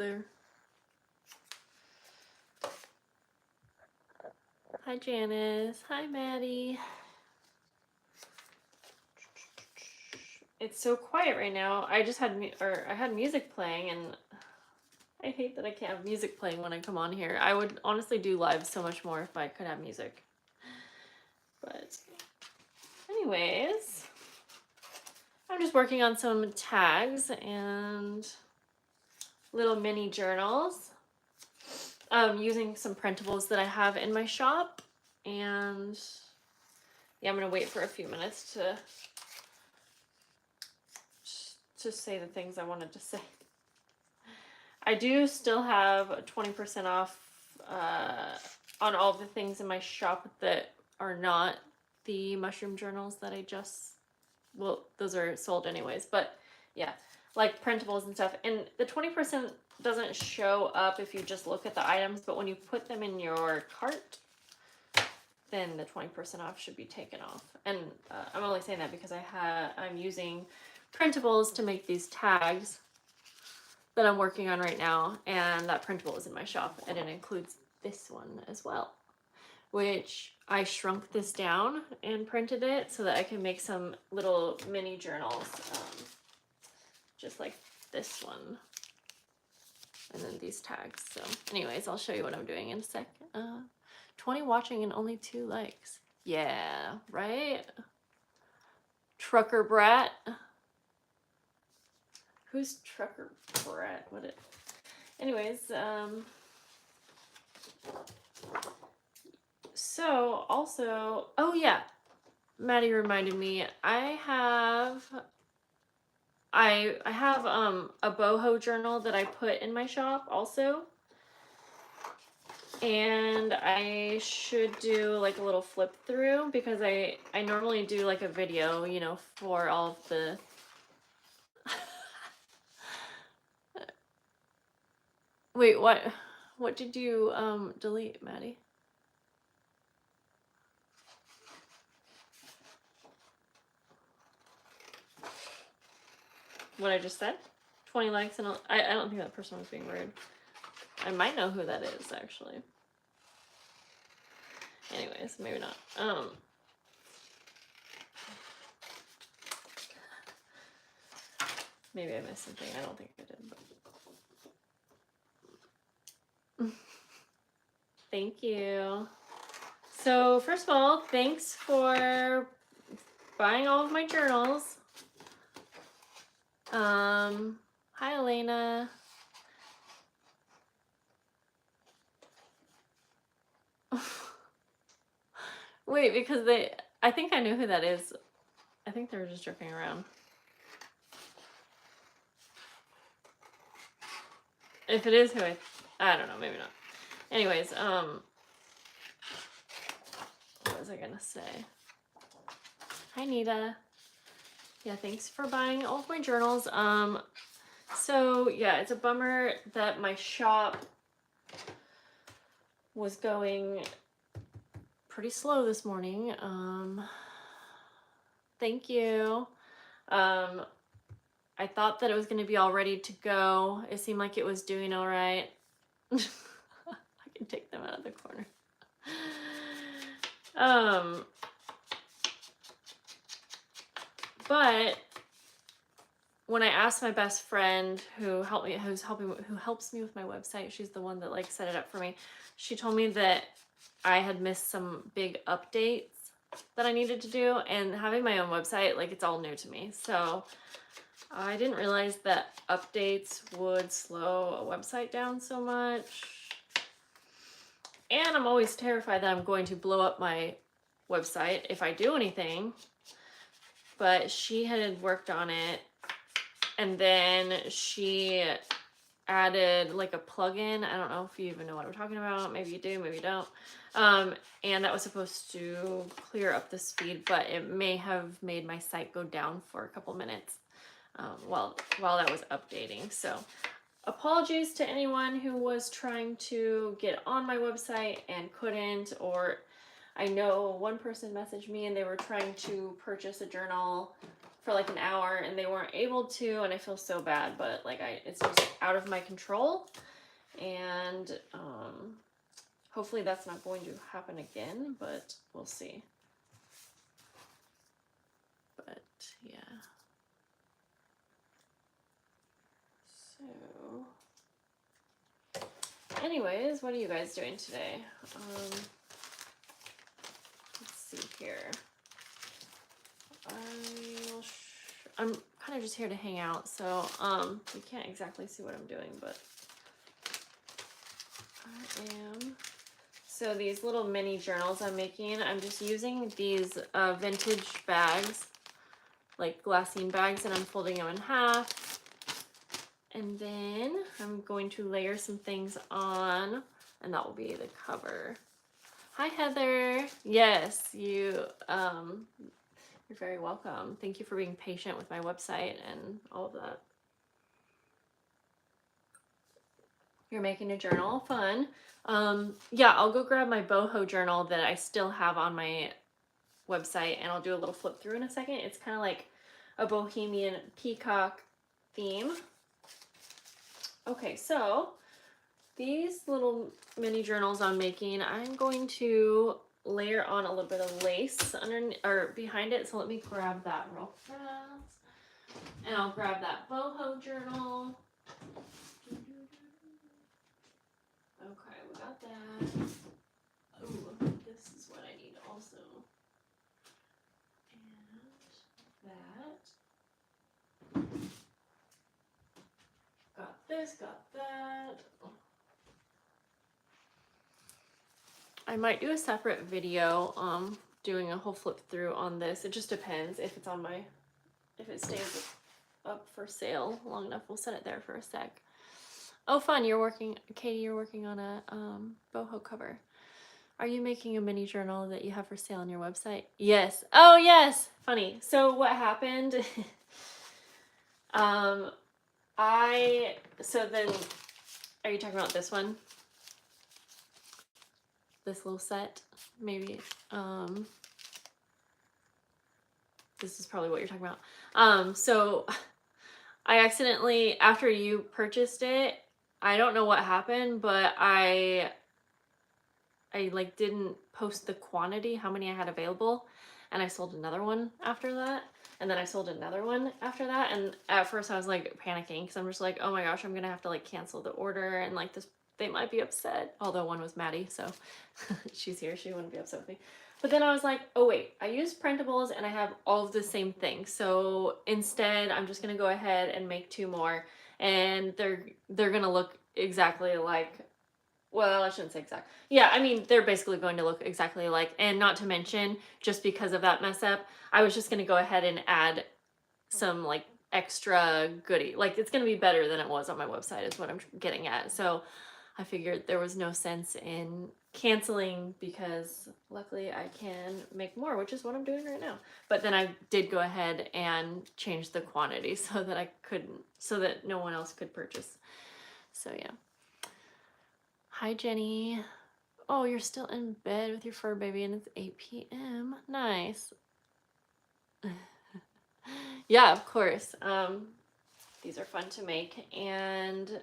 there. Hi, Janice. Hi, Maddie. It's so quiet right now. I just had I had music playing, and I hate that I can't have music playing when I come on here. I would honestly do live so much more if I could have music. But anyways, I'm just working on some tags and little mini journals. Using some printables that I have in my shop, and yeah, I'm gonna wait for a few minutes to say the things I wanted to say. I do still have 20% off on all the things in my shop that are not the mushroom journals that I just, well, those are sold anyways, but yeah, like printables and stuff. And the 20% doesn't show up if you just look at the items, but when you put them in your cart, then the 20% off should be taken off. And I'm only saying that because I'm using printables to make these tags that I'm working on right now, and that printable is in my shop, and it includes this one as well, which I shrunk this down and printed it so that I can make some little mini journals, just like this one, and then these tags. So anyways, I'll show you what I'm doing in a sec. 20 watching and only 2 likes. Yeah, right? Trucker Brat. Who's Trucker Brat? What it? Anyways, so also, oh yeah, Maddie reminded me, I have a boho journal that I put in my shop also. And I should do like a little flip through because I normally do like a video, you know, for all of the Wait, what did you delete, Maddie? What I just said? 20 likes and I don't think that person was being rude. I might know who that is, actually. Anyways, maybe not. Maybe I missed something. I don't think I did, but thank you. So first of all, thanks for buying all of my journals. Hi Elena. Wait, because I think I knew who that is. I think they were just joking around. If it is who I don't know, maybe not. Anyways, what was I gonna say? Hi Nita. Yeah, thanks for buying all of my journals. So yeah, it's a bummer that my shop was going pretty slow this morning. Thank you. I thought that it was going to be all ready to go. It seemed like it was doing all right. I can take them out of the corner. But when I asked my best friend who helps me with my website, she's the one that like set it up for me. She told me that I had missed some big updates that I needed to do, and having my own website, like, it's all new to me. So I didn't realize that updates would slow a website down so much. And I'm always terrified that I'm going to blow up my website if I do anything. But she had worked on it, and then she added like a plugin. I don't know if you even know what I'm talking about. Maybe you do, maybe you don't. And that was supposed to clear up the speed, but it may have made my site go down for a couple minutes while that was updating. So apologies to anyone who was trying to get on my website and couldn't, or I know one person messaged me and they were trying to purchase a journal for like an hour and they weren't able to, and I feel so bad, but like it's just out of my control, and hopefully that's not going to happen again, but we'll see. But yeah. So anyways, what are you guys doing today? Let's see here. I'm kind of just here to hang out, so you can't exactly see what I'm doing, but I am. So these little mini journals I'm making, I'm just using these vintage bags, like glassine bags, and I'm folding them in half. And then I'm going to layer some things on, and that will be the cover. Hi, Heather. Yes, you're very welcome. Thank you for being patient with my website and all of that. You're making a journal, fun. Yeah, I'll go grab my boho journal that I still have on my website, and I'll do a little flip through in a second. It's kind of like a bohemian peacock theme. Okay, so these little mini journals I'm making, I'm going to layer on a little bit of lace underneath or behind it. So let me grab that real fast. And I'll grab that boho journal. Okay, we got that. Ooh, this is what I need also. And that. Got this, got that. I might do a separate video doing a whole flip through on this. It just depends if it's on my, if it stays up for sale long enough. We'll set it there for a sec. Oh, fun. You're working, Katie, you're working on a boho cover. Are you making a mini journal that you have for sale on your website? Yes. Oh, yes. Funny. So what happened? So then, are you talking about this one? This little set, maybe. This is probably what you're talking about. So I accidentally, after you purchased it, I don't know what happened, but I like didn't post the quantity, how many I had available, and I sold another one after that, and then I sold another one after that, and at first I was like panicking because I'm just like, oh my gosh, I'm gonna have to like cancel the order, and like this, they might be upset, although one was Maddie, so she's here, she wouldn't be upset with me. But then I was like, oh wait, I use printables and I have all of the same things, so instead I'm just gonna go ahead and make 2 more, and they're gonna look exactly like, well, I shouldn't say exact. Yeah, I mean, they're basically going to look exactly alike. And not to mention, just because of that mess up, I was just going to go ahead and add some like extra goodie. Like it's going to be better than it was on my website is what I'm getting at. So I figured there was no sense in canceling because luckily I can make more, which is what I'm doing right now. But then I did go ahead and change the quantity so that I couldn't, so that no one else could purchase. So yeah. Hi, Jenny. Oh, you're still in bed with your fur baby and it's 8 p.m. Nice. Yeah, of course. These are fun to make. And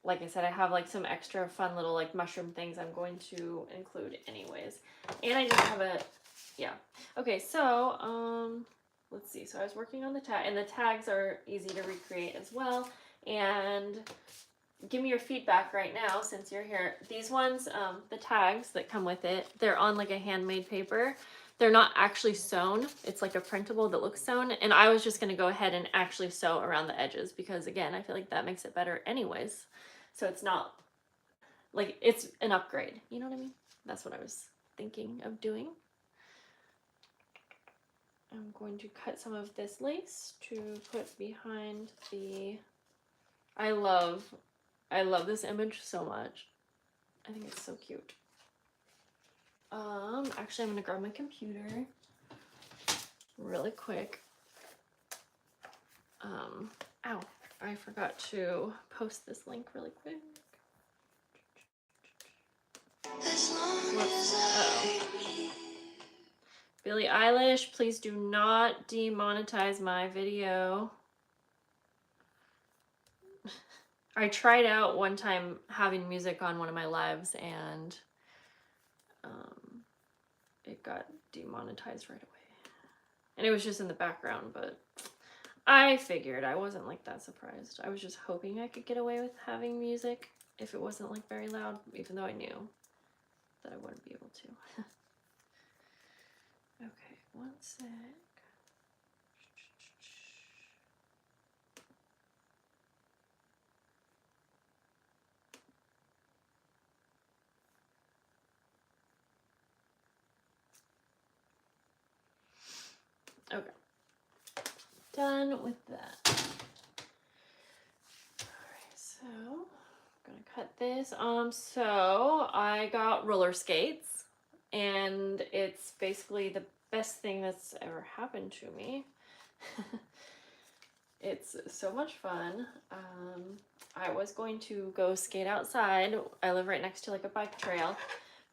like I said, I have like some extra fun little like mushroom things I'm going to include anyways. And I just have a, yeah. Okay, so, let's see. So I was working on the tag, and the tags are easy to recreate as well. And give me your feedback right now since you're here. These ones, the tags that come with it, they're on like a handmade paper. They're not actually sewn. It's like a printable that looks sewn. And I was just going to go ahead and actually sew around the edges because again, I feel like that makes it better anyways. So it's not like, it's an upgrade. You know what I mean? That's what I was thinking of doing. I'm going to cut some of this lace to put behind the, I love this image so much. I think it's so cute. Actually I'm gonna grab my computer really quick. Ow, I forgot to post this link really quick. Whoops. Uh-oh. Billie Eilish, please do not demonetize my video. I tried out one time having music on one of my lives and it got demonetized right away. And it was just in the background, but I figured. I wasn't like that surprised. I was just hoping I could get away with having music if it wasn't like very loud, even though I knew that I wouldn't be able to. Okay, one sec. Okay, done with that. Alright, so I'm gonna cut this. So I got roller skates, and it's basically the best thing that's ever happened to me. It's so much fun. I was going to go skate outside. I live right next to like a bike trail,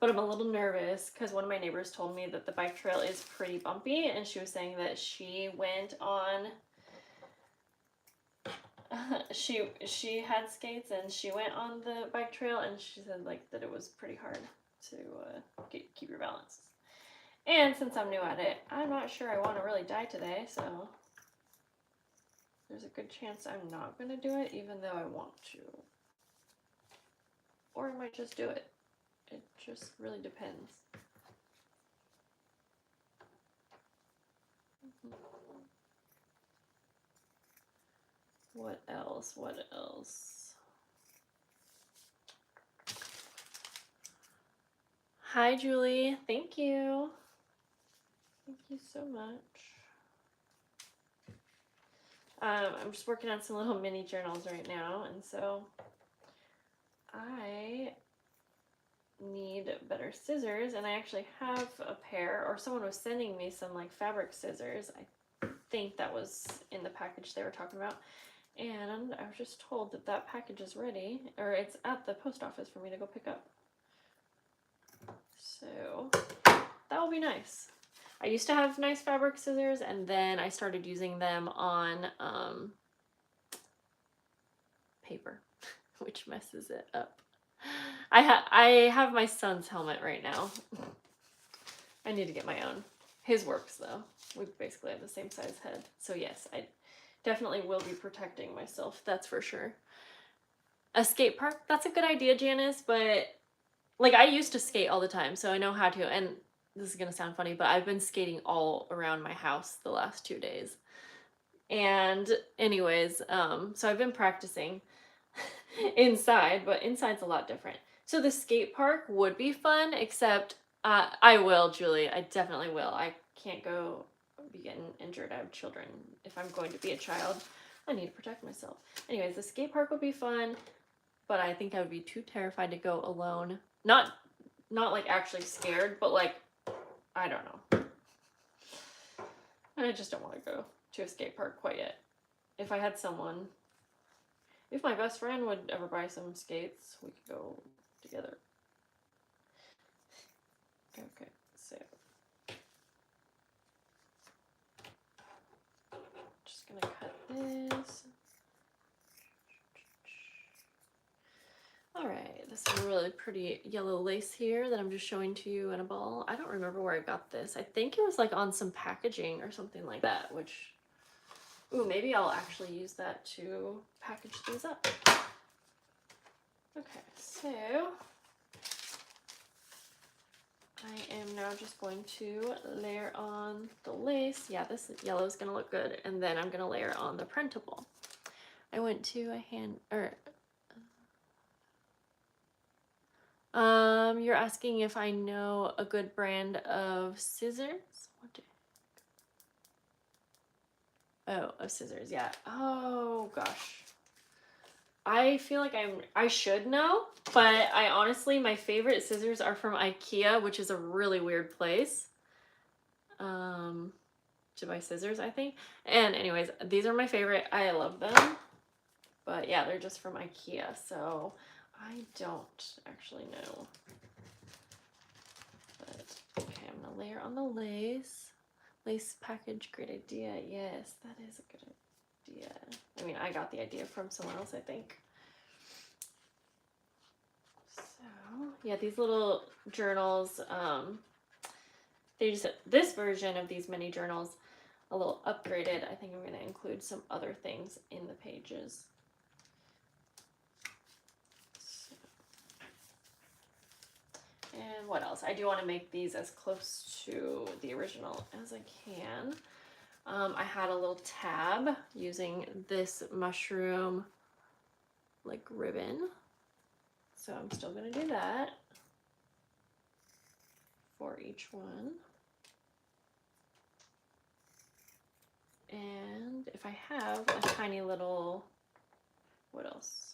but I'm a little nervous because one of my neighbors told me that the bike trail is pretty bumpy, and she was saying that she went on she had skates and she went on the bike trail, and she said like that it was pretty hard to keep your balance. And since I'm new at it, I'm not sure I want to really die today, so there's a good chance I'm not going to do it, even though I want to. Or I might just do it. It just really depends. What else? What else? Hi, Julie. Thank you. Thank you so much. I'm just working on some little mini journals right now, and so I need better scissors, and I actually have a pair, or someone was sending me some like fabric scissors. I think that was in the package they were talking about, and I was just told that that package is ready, or it's at the post office for me to go pick up. So that will be nice. I used to have nice fabric scissors, and then I started using them on paper, which messes it up. I have my son's helmet right now. I need to get my own. His works though. We basically have the same size head. So yes, I definitely will be protecting myself, that's for sure. A skate park, that's a good idea, Janice, but like I used to skate all the time, so I know how to, and this is gonna sound funny, but I've been skating all around my house the last 2 days. And anyways, so I've been practicing inside, but inside's a lot different. So the skate park would be fun, except I will, Julie. I definitely will. I can't go be getting injured. I have children. If I'm going to be a child, I need to protect myself. Anyways, the skate park would be fun, but I think I would be too terrified to go alone. Not like actually scared, but like, I don't know. I just don't want to go to a skate park quite yet. If I had someone, if my best friend would ever buy some skates, we could go together. Okay, so just gonna cut this. All right, this is a really pretty yellow lace here that I'm just showing to you in a ball. I don't remember where I got this. I think it was like on some packaging or something like that, which, ooh, maybe I'll actually use that to package these up. Okay, so I am now just going to layer on the lace. Yeah, this yellow is going to look good. And then I'm going to layer on the printable. I went to a you're asking if I know a good brand of scissors? Oh, of scissors, yeah. Oh, gosh. I feel like I should know, but I honestly, my favorite scissors are from IKEA, which is a really weird place to buy scissors, I think. And anyways, these are my favorite. I love them. But yeah, they're just from IKEA, so I don't actually know. But Okay, I'm gonna layer on the lace. Lace package, great idea. Yes, that is a good idea. I mean, I got the idea from someone else, I think. So, yeah, these little journals, they just, this version of these mini journals, a little upgraded. I think I'm going to include some other things in the pages. So, and what else? I do want to make these as close to the original as I can. I had a little tab using this mushroom like ribbon. So I'm still going to do that for each one. And if I have a tiny little, what else?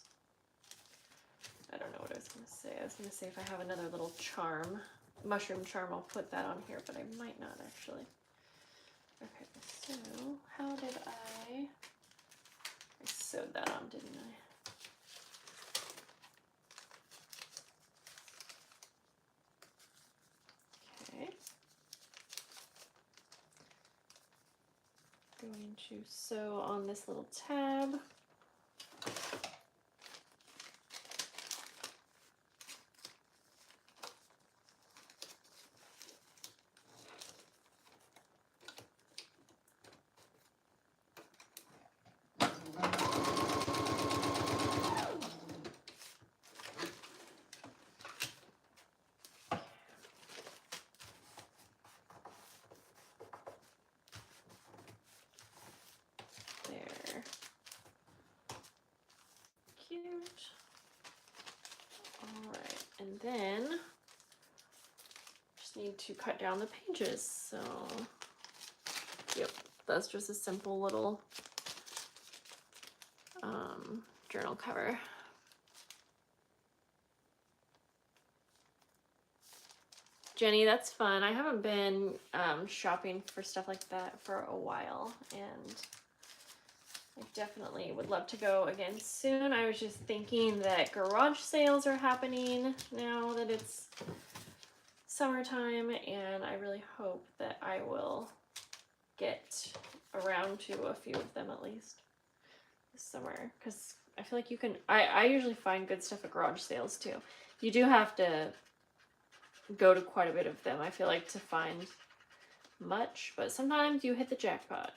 I don't know what I was going to say. I was going to say if I have another little charm, mushroom charm, I'll put that on here, but I might not actually. Okay, so how did I sewed that on, didn't I? Okay. Going to sew on this little tab. Alright, and then just need to cut down the pages. So, yep, that's just a simple little journal cover. Jenny, that's fun. I haven't been shopping for stuff like that for a while, and I definitely would love to go again soon. I was just thinking that garage sales are happening now that it's summertime, and I really hope that I will get around to a few of them at least this summer, because I feel like you can, I usually find good stuff at garage sales too. You do have to go to quite a bit of them, I feel like, to find much, but sometimes you hit the jackpot.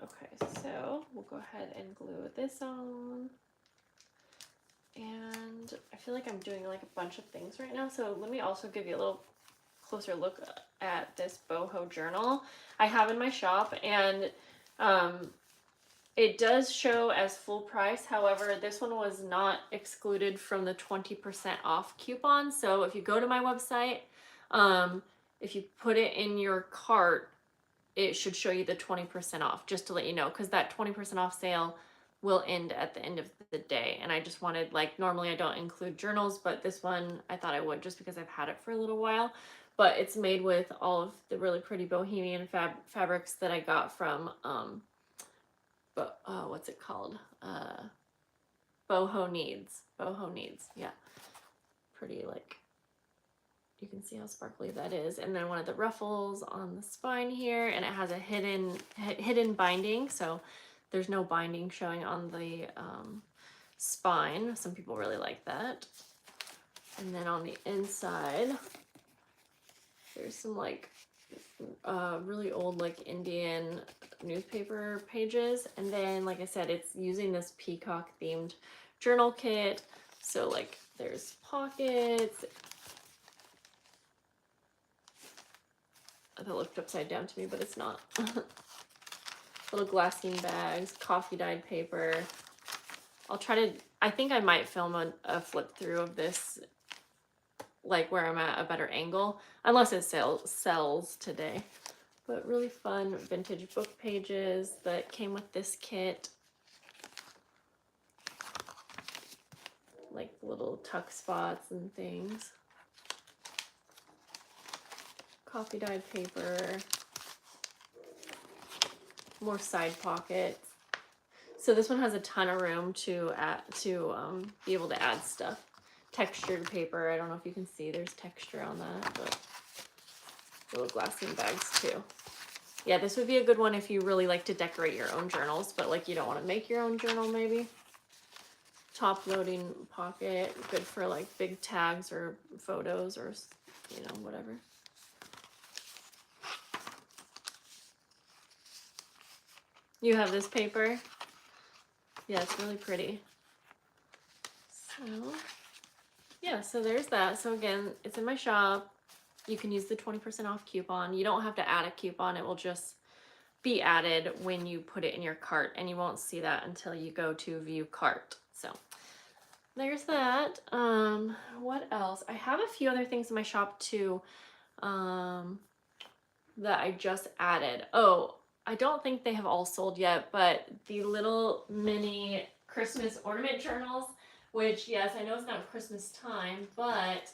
Okay, so we'll go ahead and glue this on. And I feel like I'm doing like a bunch of things right now, so let me also give you a little closer look at this boho journal I have in my shop, and it does show as full price. However, this one was not excluded from the 20% off coupon. So if you go to my website, if you put it in your cart, it should show you the 20% off, just to let you know, because that 20% off sale will end at the end of the day. And I just wanted, like, normally I don't include journals, but this one I thought I would, just because I've had it for a little while. But it's made with all of the really pretty bohemian fabrics that I got from what's it called? Boho Needs. Boho Needs, yeah. Pretty, like, you can see how sparkly that is. And then one of the ruffles on the spine here, and it has a hidden binding, so there's no binding showing on the spine. Some people really like that. And then on the inside, there's some like really old like Indian newspaper pages. And then, like I said, it's using this peacock themed journal kit. So like there's pockets. That looked upside down to me, but it's not. Little glassine bags, coffee dyed paper. I'll try to, I think I might film a flip through of this, like where I'm at a better angle, unless it sells today. But really fun vintage book pages that came with this kit. Like little tuck spots and things. Coffee dyed paper. More side pockets. So this one has a ton of room to be able to add stuff. textured paper. I don't know if you can see, there's texture on that, but little glassine bags too. Yeah, this would be a good one if you really like to decorate your own journals, but like you don't want to make your own journal maybe. Top loading pocket, good for like big tags or photos or, you know, whatever. You have this paper? Yeah, it's really pretty. So, yeah, so there's that. So again, it's in my shop. You can use the 20% off coupon. You don't have to add a coupon. It will just be added when you put it in your cart, and you won't see that until you go to view cart. So there's that. What else? I have a few other things in my shop too, that I just added. Oh, I don't think they have all sold yet, but the little mini Christmas ornament journals, which, yes, I know it's not Christmas time, but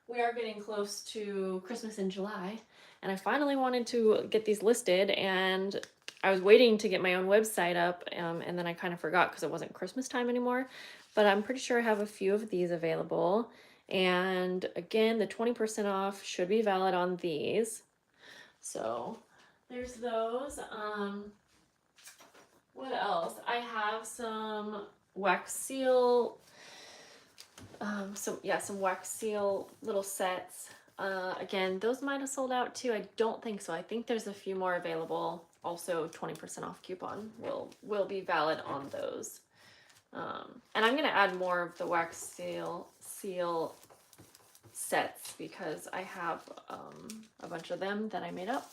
we are getting close to Christmas in July, and I finally wanted to get these listed, and I was waiting to get my own website up, and then I kind of forgot because it wasn't Christmas time anymore, but I'm pretty sure I have a few of these available, and again, the 20% off should be valid on these. So there's those. What else? I have some wax seal, some wax seal little sets. Again, those might have sold out too. I don't think so. I think there's a few more available. Also, 20% off coupon will be valid on those. And I'm gonna add more of the wax seal sets because I have a bunch of them that I made up.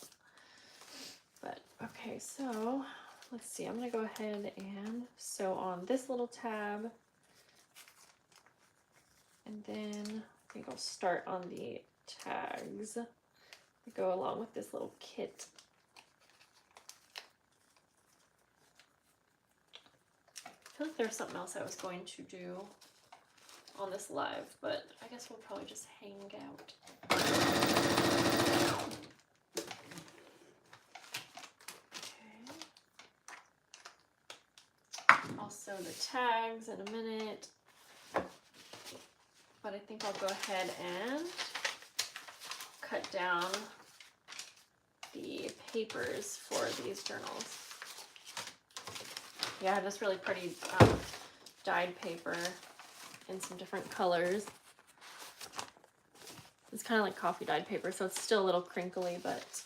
But okay, so let's see. I'm gonna go ahead and sew on this little tab, and then I think I'll start on the tags that go along with this little kit. I feel like there's something else I was going to do on this live, but I guess we'll probably just hang out. I'll sew the tags in a minute, but I think I'll go ahead and cut down the papers for these journals. Yeah, I have this really pretty dyed paper in some different colors. It's kind of like coffee dyed paper, so it's still a little crinkly, but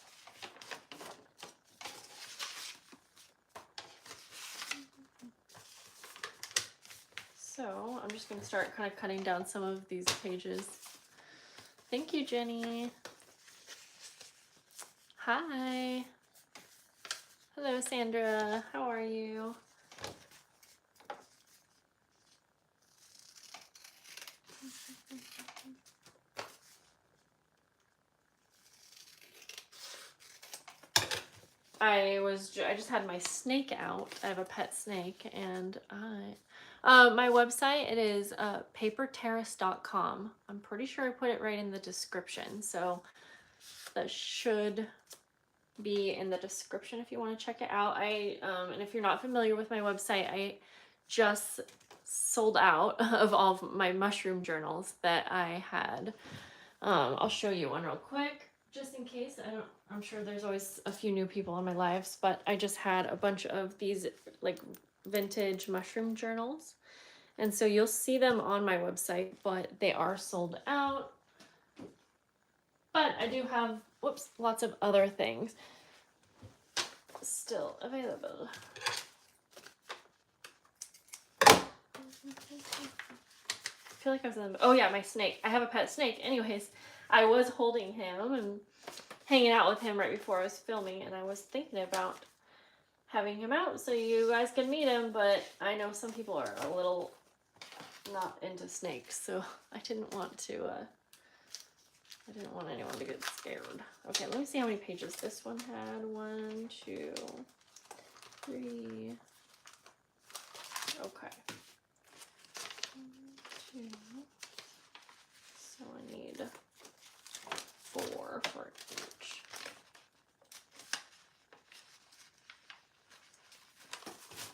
so I'm just going to start kind of cutting down some of these pages. Thank you, Jenny. Hi. Hello, Sandra. How are you? I just had my snake out. I have a pet snake, and my website, it is paperterrace.com. I'm pretty sure I put it right in the description, so that should be in the description if you want to check it out. And if you're not familiar with my website, I just sold out of all of my mushroom journals that I had. I'll show you one real quick, just in case. I'm sure there's always a few new people in my lives, but I just had a bunch of these like vintage mushroom journals, and so you'll see them on my website, but they are sold out. But I do have, lots of other things still available. I feel like I was in the, oh yeah, my snake. I have a pet snake. Anyways, I was holding him and hanging out with him right before I was filming, and I was thinking about having him out so you guys can meet him, but I know some people are a little not into snakes, so I didn't want anyone to get scared. Okay, let me see how many pages this one had. 1, 2, 3. Okay. 1, 2. So I need 4 for each.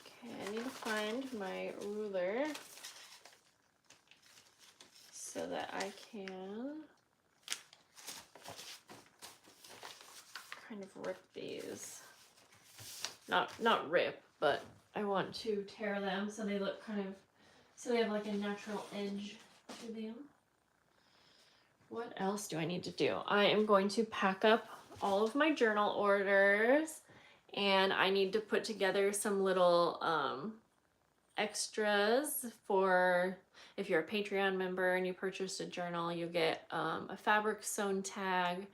Okay, I need to find my ruler. so that I can kind of rip these. Not rip, but I want to tear them so they look kind of, so they have like a natural edge to them. What else do I need to do? I am going to pack up all of my journal orders, and I need to put together some little extras for if you're a Patreon member and you purchased a journal, you get a fabric sewn tag.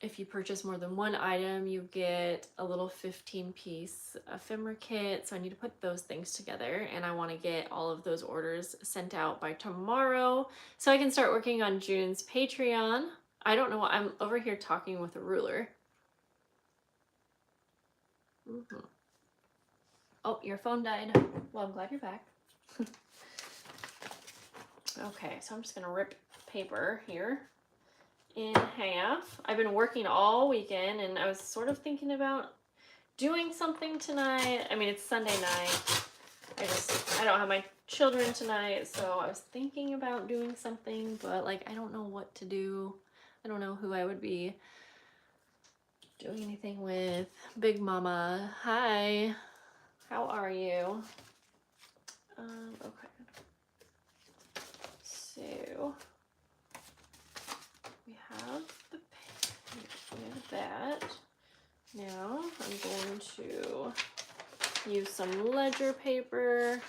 If you purchase more than one item, you get a little 15-piece ephemera kit. So I need to put those things together, and I want to get all of those orders sent out by tomorrow so I can start working on June's Patreon. I don't know, I'm over here talking with a ruler. Oh, your phone died. Well, I'm glad you're back. Okay, so I'm just gonna rip paper here in half. I've been working all weekend, and I was sort of thinking about doing something tonight. I mean, it's Sunday night. I don't have my children tonight, so I was thinking about doing something, but like I don't know what to do. I don't know who I would be doing anything with. Big Mama, hi. How are you? Okay. So we have that. Now I'm going to use some ledger paper.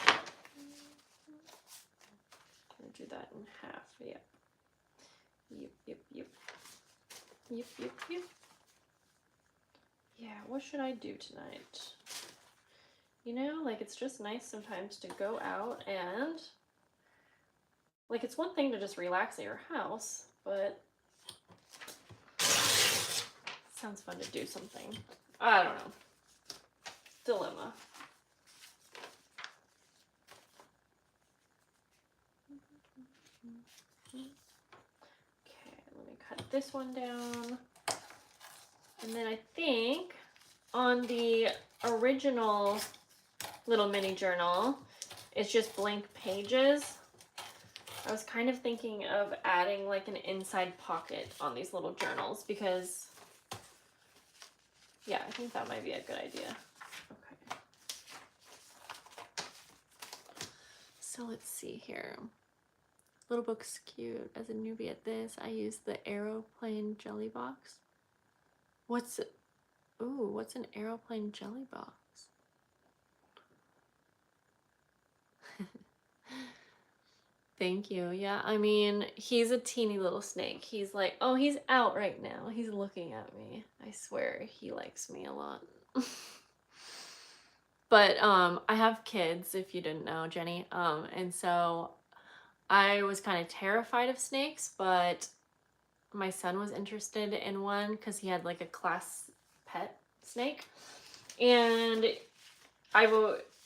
I'm gonna do that in half. Yeah. Yep. Yeah, what should I do tonight? You know, like it's just nice sometimes to go out and, like, it's one thing to just relax at your house, but it sounds fun to do something. I don't know. Dilemma. Okay, let me cut this one down. And then I think on the original little mini journal, it's just blank pages. I was kind of thinking of adding like an inside pocket on these little journals because, yeah, I think that might be a good idea. Okay. So let's see here. Little book's cute. As a newbie at this, I use the aeroplane jelly box. What's an aeroplane jelly box? Thank you. Yeah, I mean, he's a teeny little snake. He's like, oh, he's out right now. He's looking at me. I swear he likes me a lot. But I have kids, if you didn't know, Jenny. And so I was kind of terrified of snakes, but my son was interested in one because he had like a class pet snake. And I've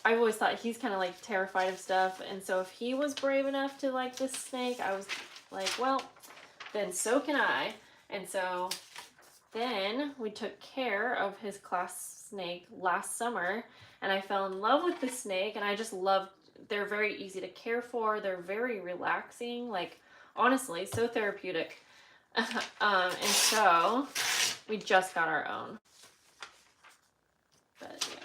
always thought he's kind of like terrified of stuff, and so if he was brave enough to like this snake, I was like, well, then so can I. And so then we took care of his class snake last summer, and I fell in love with the snake, and I just loved, they're very easy to care for, they're very relaxing, like honestly, so therapeutic. And so we just got our own. But yeah.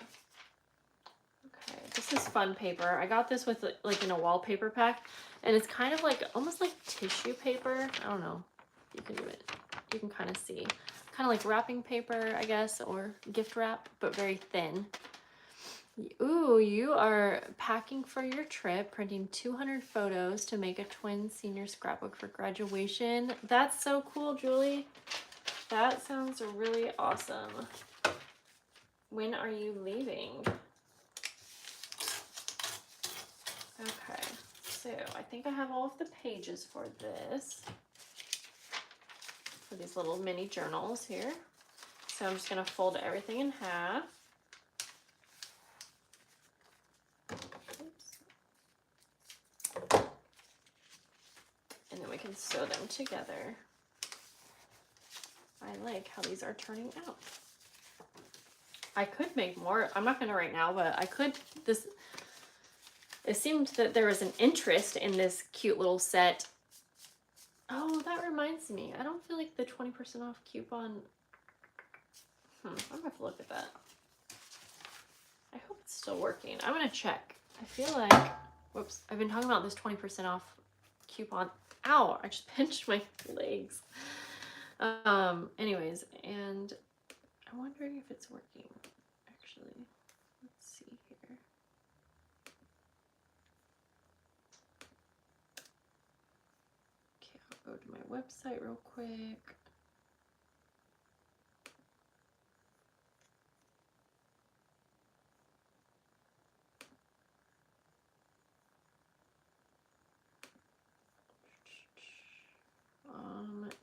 Okay, this is fun paper. I got this with like in a wallpaper pack, and it's kind of like almost like tissue paper. I don't know. You can do it. You can kind of see. Kind of like wrapping paper, I guess, or gift wrap, but very thin. Ooh, you are packing for your trip, printing 200 photos to make a twin senior scrapbook for graduation. That's so cool, Julie. That sounds really awesome. When are you leaving? Okay, so I think I have all of the pages for this, for these little mini journals here. So I'm just gonna fold everything in half. Oops. And then we can sew them together. I like how these are turning out. I could make more. I'm not gonna right now, but I could. it seemed that there was an interest in this cute little set. Oh, that reminds me. I don't feel like the 20% off coupon. I'm gonna have to look at that. I hope it's still working. I'm gonna check. I feel like, whoops, I've been talking about this 20% off coupon. Ow, I just pinched my legs. Anyways, and I'm wondering if it's working, actually. Let's see here. Okay, I'll go to my website real quick.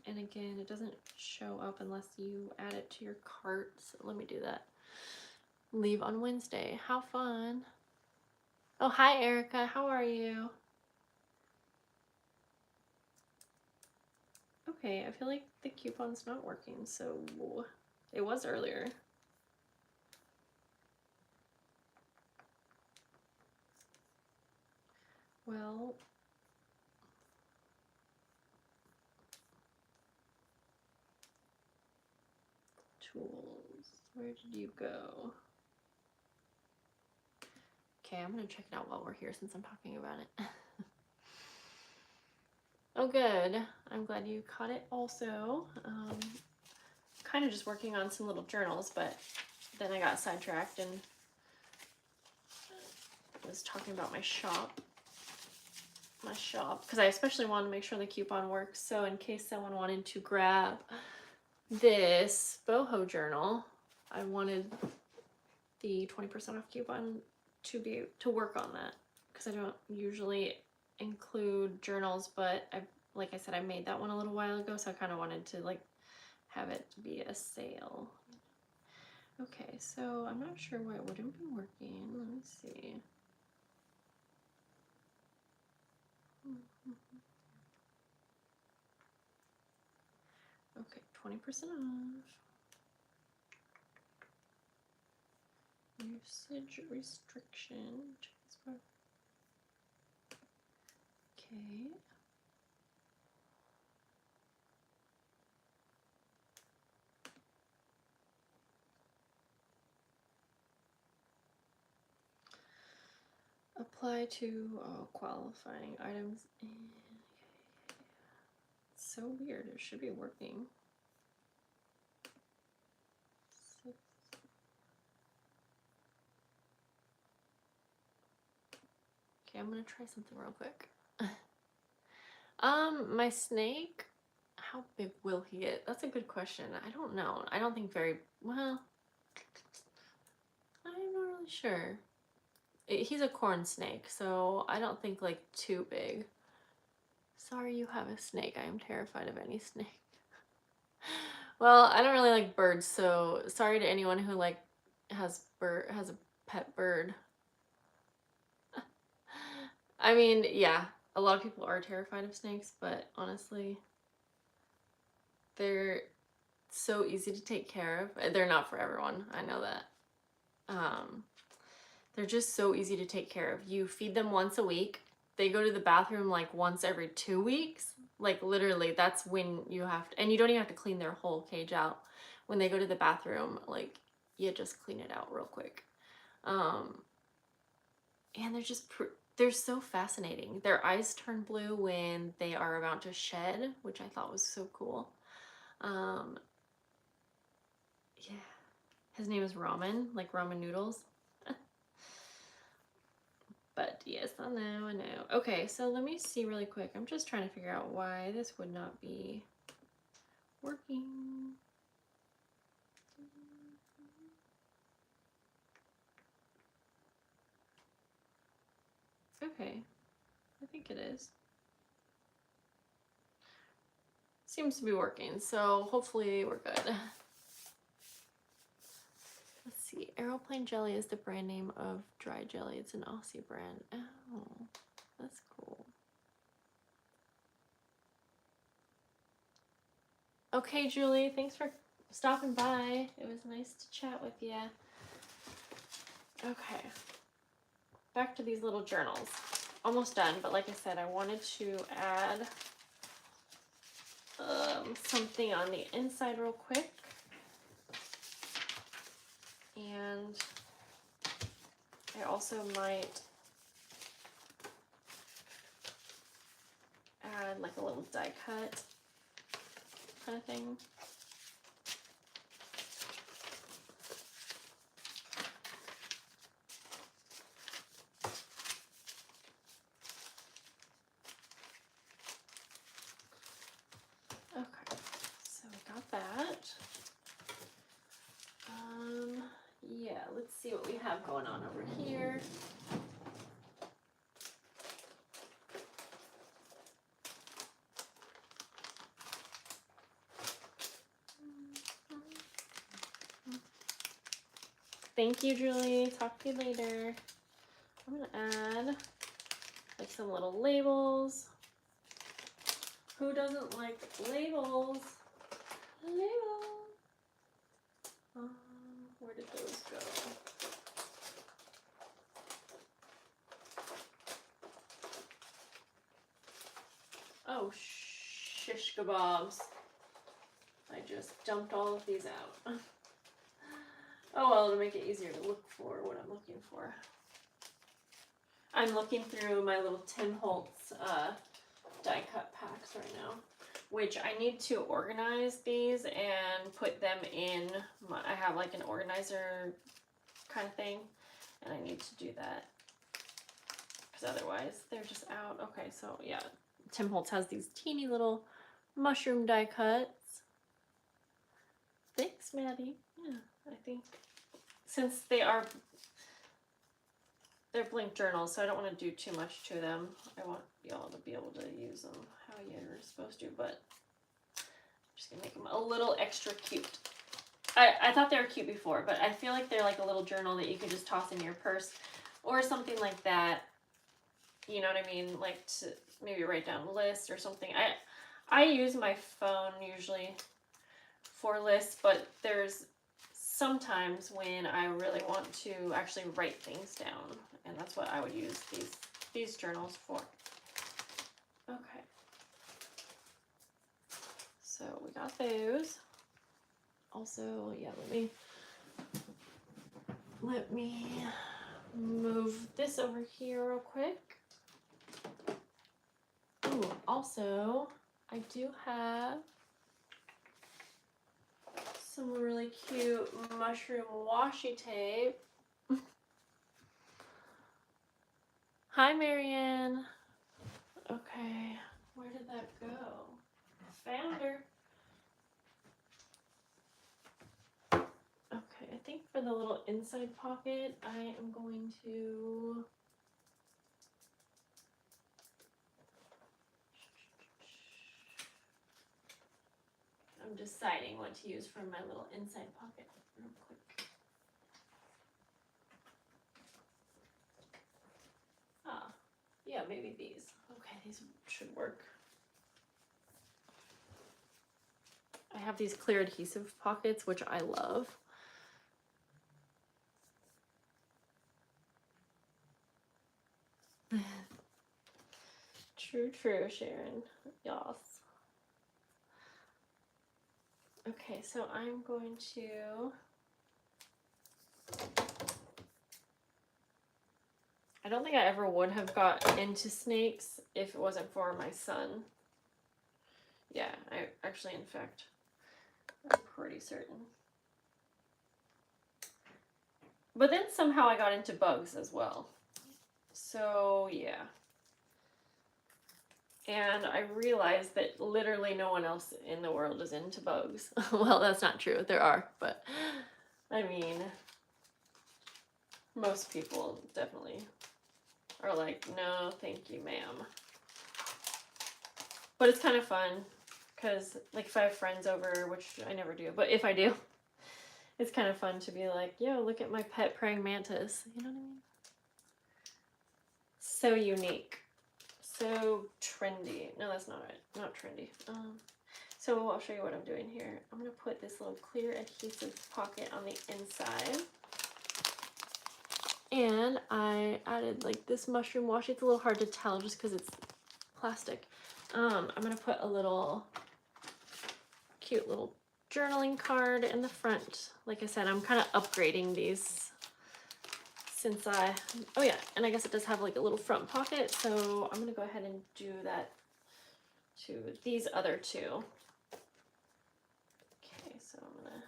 And again, it doesn't show up unless you add it to your cart. So let me do that. Leave on Wednesday. How fun. Oh, hi, Erica. How are you? Okay, I feel like the coupon's not working, so it was earlier. Well, tools, where did you go? Okay, I'm gonna check it out while we're here since I'm talking about it. Oh, good. I'm glad you caught it also. Kind of just working on some little journals, but then I got sidetracked and was talking about my shop, because I especially wanted to make sure the coupon works. So in case someone wanted to grab this boho journal, I wanted the 20% off coupon to work on that, because I don't usually include journals, but like I said, I made that one a little while ago, so I kind of wanted to like have it be a sale. Okay, so I'm not sure why it wouldn't be working. Let me see. Okay, 20% off. Usage restriction. Okay. Apply to qualifying items. It's so weird. It should be working. Okay, I'm gonna try something real quick. My snake, how big will he get? That's a good question. I don't know. I don't think very well. I'm not really sure. He's a corn snake, so I don't think like too big. Sorry you have a snake. I am terrified of any snake. Well, I don't really like birds, so sorry to anyone who like has a pet bird. I mean, yeah, a lot of people are terrified of snakes, but honestly, they're so easy to take care of. They're not for everyone. I know that. They're just so easy to take care of. You feed them once a week. They go to the bathroom like once every 2 weeks. Like literally, that's when you have to, and you don't even have to clean their whole cage out. When they go to the bathroom, like you just clean it out real quick. And they're so fascinating. Their eyes turn blue when they are about to shed, which I thought was so cool. Yeah. His name is Ramen, like ramen noodles. But yes, I know. Okay, so let me see really quick. I'm just trying to figure out why this would not be working. Okay, I think it is. Seems to be working, so hopefully we're good. Let's see. Aeroplane Jelly is the brand name of dry jelly. It's an Aussie brand. Oh, that's cool. Okay, Julie, thanks for stopping by. It was nice to chat with you. Okay. back to these little journals. Almost done, but like I said, I wanted to add something on the inside real quick. And I also might add like a little die cut kind of thing. Okay, so we got that. Yeah, let's see what we have going on over here. Thank you, Julie. Talk to you later. I'm gonna add like some little labels. Who doesn't like labels? Labels. Where did those go? Oh, shish kebabs. I just dumped all of these out. Oh well, to make it easier to look for what I'm looking for. I'm looking through my little Tim Holtz die cut packs right now, which I need to organize these and put them in my, I have like an organizer kind of thing, and I need to do that because otherwise they're just out. Okay, so yeah, Tim Holtz has these teeny little mushroom die cuts. Thanks, Maddie. Yeah, I think since they're blank journals, so I don't want to do too much to them. I want y'all to be able to use them how you're supposed to, but I'm just gonna make them a little extra cute. I thought they were cute before, but I feel like they're like a little journal that you could just toss in your purse or something like that. You know what I mean? Like to maybe write down lists or something. I use my phone usually for lists, but there's sometimes when I really want to actually write things down, and that's what I would use these journals for. Okay, so we got those. Also, yeah, let me move this over here real quick. Ooh, also, I do have some really cute mushroom washi tape. Hi, Marianne. Okay, where did that go? Found her. Okay, I think for the little inside pocket, I am going to I'm deciding what to use for my little inside pocket real quick. Ah, yeah, maybe these. Okay, these should work. I have these clear adhesive pockets, which I love. True, Sharon. Yas. Okay, so I'm going to I don't think I ever would have got into snakes if it wasn't for my son. Yeah, I actually, in fact, I'm pretty certain. But then somehow I got into bugs as well. So, yeah. And I realized that literally no one else in the world is into bugs. Well, that's not true. There are, but I mean, most people definitely are like, no, thank you, ma'am. But it's kind of fun because, like, if I have friends over, which I never do, but if I do, it's kind of fun to be like, yo, look at my pet praying mantis. You know what I mean? So unique. So trendy. No, that's not right. Not trendy. So I'll show you what I'm doing here. I'm going to put this little clear adhesive pocket on the inside. And I added like this mushroom washi. It's a little hard to tell just because it's plastic. I'm gonna put a little cute little journaling card in the front. Like I said, I'm kind of upgrading these since oh yeah, and I guess it does have like a little front pocket, so I'm gonna go ahead and do that to these other two. Okay, so I'm gonna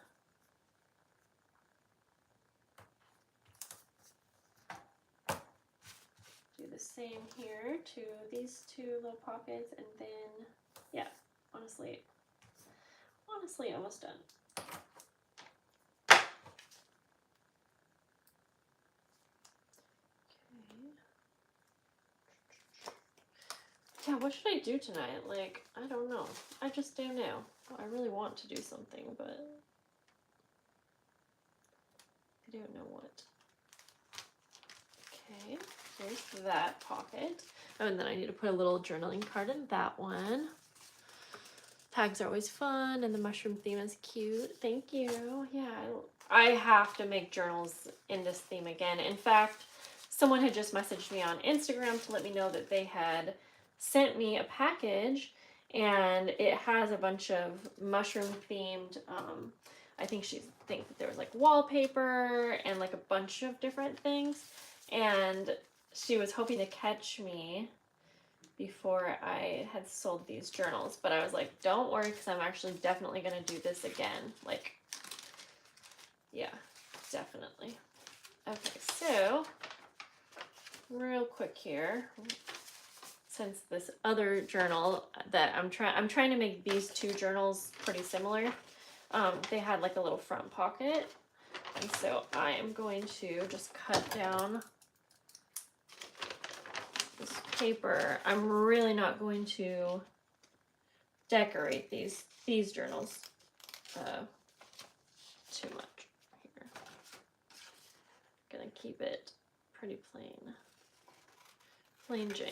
do the same here to these two little pockets, and then, yeah, honestly, almost done. Okay. Yeah, what should I do tonight? Like, I don't know. I just don't know. I really want to do something, but I don't know what. Okay, here's that pocket. Oh, and then I need to put a little journaling card in that one. Tags are always fun, and the mushroom theme is cute. Thank you. Yeah, I have to make journals in this theme again. In fact, someone had just messaged me on Instagram to let me know that they had sent me a package, and it has a bunch of mushroom themed, I think she thinks that there was like wallpaper and like a bunch of different things, and she was hoping to catch me before I had sold these journals, but I was like, don't worry, because I'm actually definitely going to do this again. Like, yeah, definitely. Okay, so real quick here, since this other journal that I'm trying to make these two journals pretty similar. They had like a little front pocket, and so I am going to just cut down this paper. I'm really not going to decorate these journals too much here. Gonna keep it pretty plain Jane.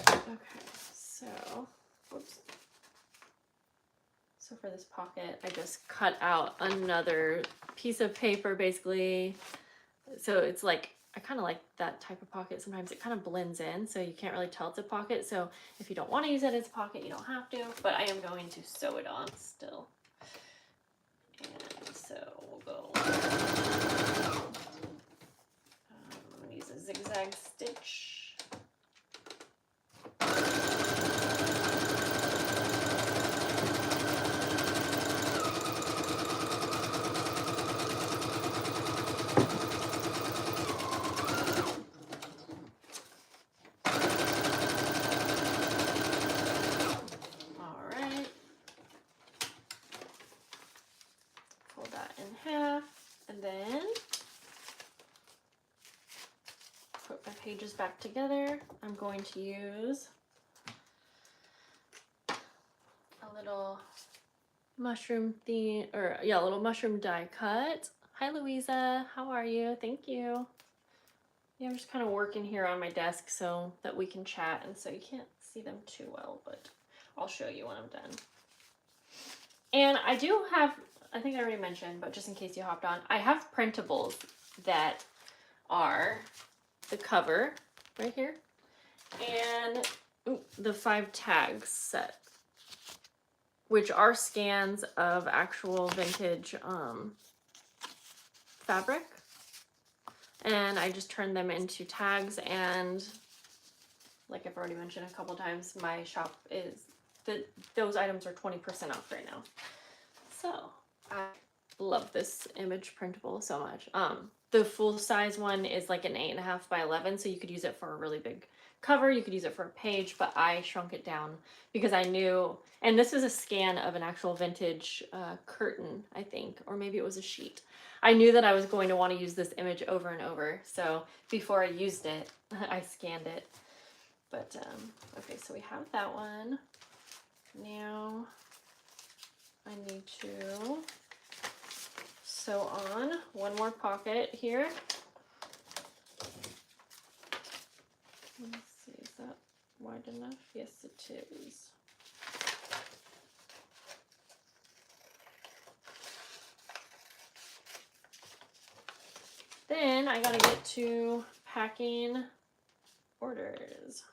Okay, so whoops. So for this pocket, I just cut out another piece of paper, basically. So it's like, I kind of like that type of pocket. Sometimes it kind of blends in, so you can't really tell it's a pocket. So if you don't want to use it as a pocket, you don't have to, but I am going to sew it on still. And so we'll go, I'm going to use a zigzag stitch. Pages back together. I'm going to use a little mushroom theme, or yeah, a little mushroom die cut. Hi Louisa, how are you? Thank you. Yeah, I'm just kind of working here on my desk so that we can chat, and so you can't see them too well, but I'll show you when I'm done. And I do have, I think I already mentioned, but just in case you hopped on, I have printables that are the cover right here and the 5 tags set, which are scans of actual vintage fabric, and I just turned them into tags. And like I've already mentioned a couple times, my shop is those items are 20% off right now, so I love this image printable so much. The full size one is like an 8.5 by 11, so you could use it for a really big cover, you could use it for a page, but I shrunk it down because I knew, and this is a scan of an actual vintage curtain, I think, or maybe it was a sheet. I knew that I was going to want to use this image over and over, so before I used it, I scanned it. But okay, so we have that one. Now I need to sew on one more pocket here. Let's see, is that wide enough? Yes, it is. Then I gotta get to packing orders.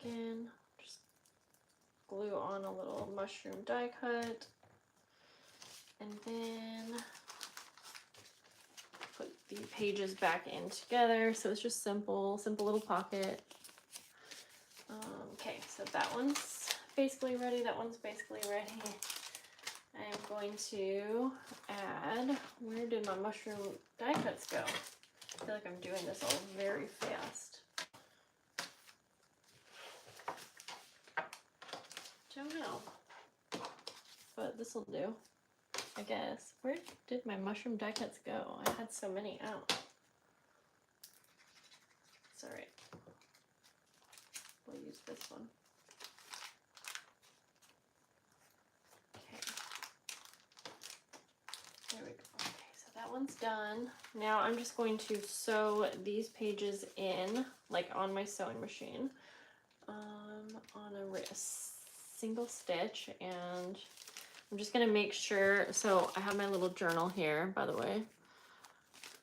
Again, just glue on a little mushroom die cut, and then put the pages back in together. So it's just simple little pocket. Okay, so that one's basically ready. That one's basically ready. I am going to add, where did my mushroom die cuts go? I feel like I'm doing this all very fast. Don't know, but this will do, I guess. Where did my mushroom die cuts go? I had so many out. It's all right. We'll use this one. Okay. There we go. Okay, so that one's done. Now I'm just going to sew these pages in, like on my sewing machine, on a single stitch, and I'm just gonna make sure, so I have my little journal here, by the way,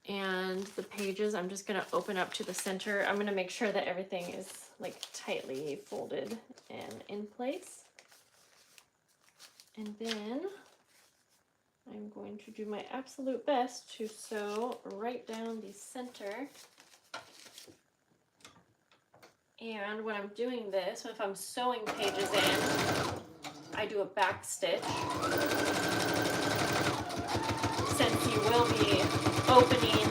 and the pages I'm just gonna open up to the center. I'm gonna make sure that everything is like tightly folded and in place, and then I'm going to do my absolute best to sew right down the center. And when I'm doing this, if I'm sewing pages in, I do a back stitch, since you will be opening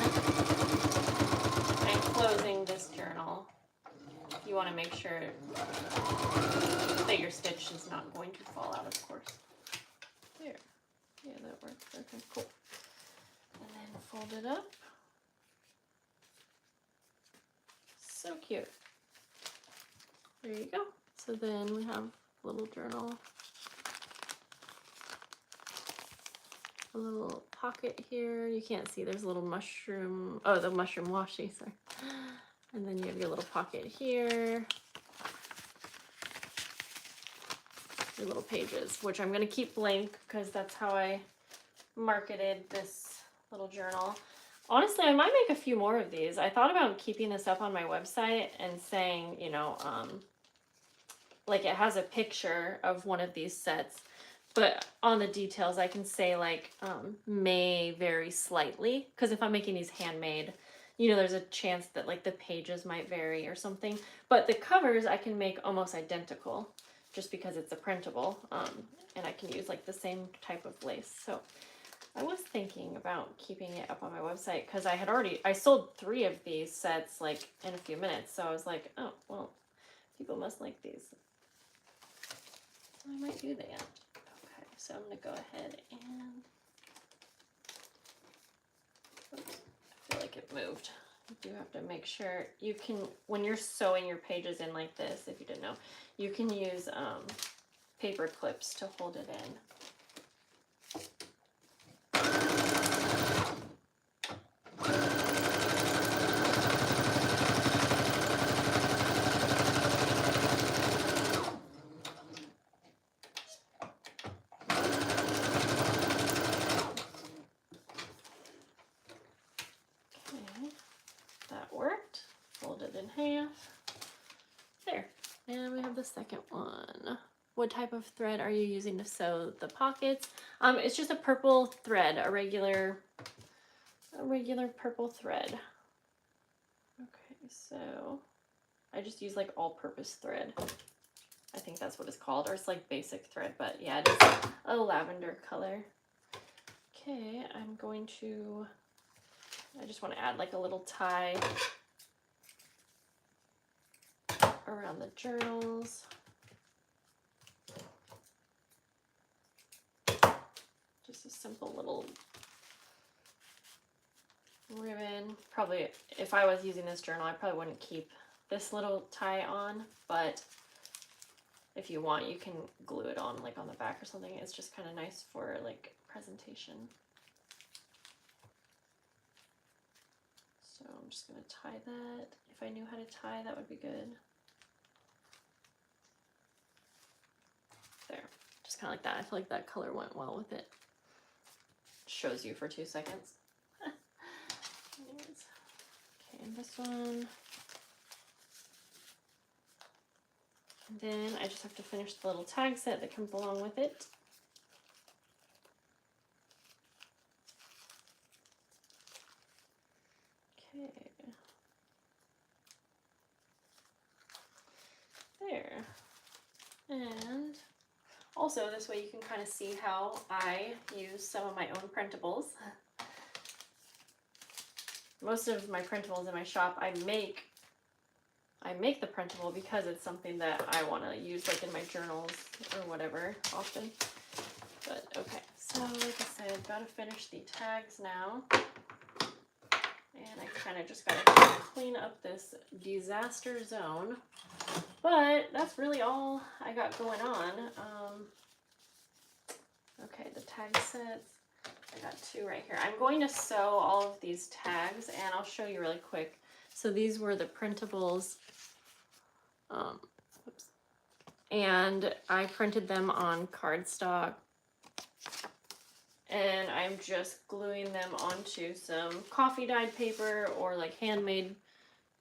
and closing this journal. You want to make sure that your stitch is not going to fall out, of course. There. Yeah, that works. Okay, cool. And then fold it up. So cute. There you go. So then we have a little journal, a little pocket here. You can't see, there's a little mushroom, oh, the mushroom washi, sorry. And then you have your little pocket here, your little pages, which I'm gonna keep blank because that's how I marketed this little journal. Honestly, I might make a few more of these. I thought about keeping this up on my website and saying, you know, like it has a picture of one of these sets, but on the details I can say like may vary slightly, because if I'm making these handmade, you know, there's a chance that like the pages might vary or something, but the covers I can make almost identical just because it's a printable, and I can use like the same type of lace. So I was thinking about keeping it up on my website because I sold 3 of these sets like in a few minutes, so I was like, oh well, people must like these. I might do that. Okay, so I'm gonna go ahead and, oops, I feel like it moved. You do have to make sure you can, when you're sewing your pages in like this, if you didn't know, you can use paper clips to hold it in. There, and we have the second one. What type of thread are you using to sew the pockets? It's just a purple thread, a regular purple thread. Okay, so I just use like all-purpose thread. I think that's what it's called, or it's like basic thread, but yeah, it is a lavender color. Okay, I just want to add like a little tie around the journals. Just a simple little ribbon. Probably, if I was using this journal, I probably wouldn't keep this little tie on, but if you want, you can glue it on like on the back or something. It's just kind of nice for like presentation. So I'm just gonna tie that. If I knew how to tie, that would be good. There, just kind of like that. I feel like that color went well with it. Shows you for 2 seconds. Anyways. Okay, and this one. And then I just have to finish the little tag set that comes along with it. Okay. There. And also this way you can kind of see how I use some of my own printables. Most of my printables in my shop, I make the printable because it's something that I want to use like in my journals or whatever often. But okay, so like I said, gotta finish the tags now. And I kind of just gotta clean up this disaster zone. But that's really all I got going on. Okay, the tag sets. I got 2 right here. I'm going to sew all of these tags and I'll show you really quick. So these were the printables. Oops. And I printed them on cardstock. And I'm just gluing them onto some coffee dyed paper or like handmade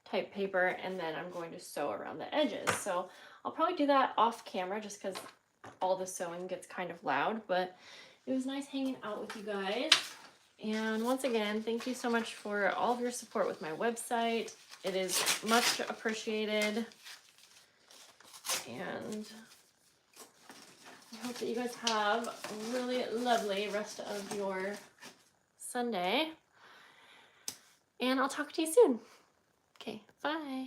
type paper, and then I'm going to sew around the edges. So I'll probably do that off camera just because all the sewing gets kind of loud, but it was nice hanging out with you guys. And once again, thank you so much for all of your support with my website. It is much appreciated. And I hope that you guys have a really lovely rest of your Sunday. And I'll talk to you soon. Okay, bye.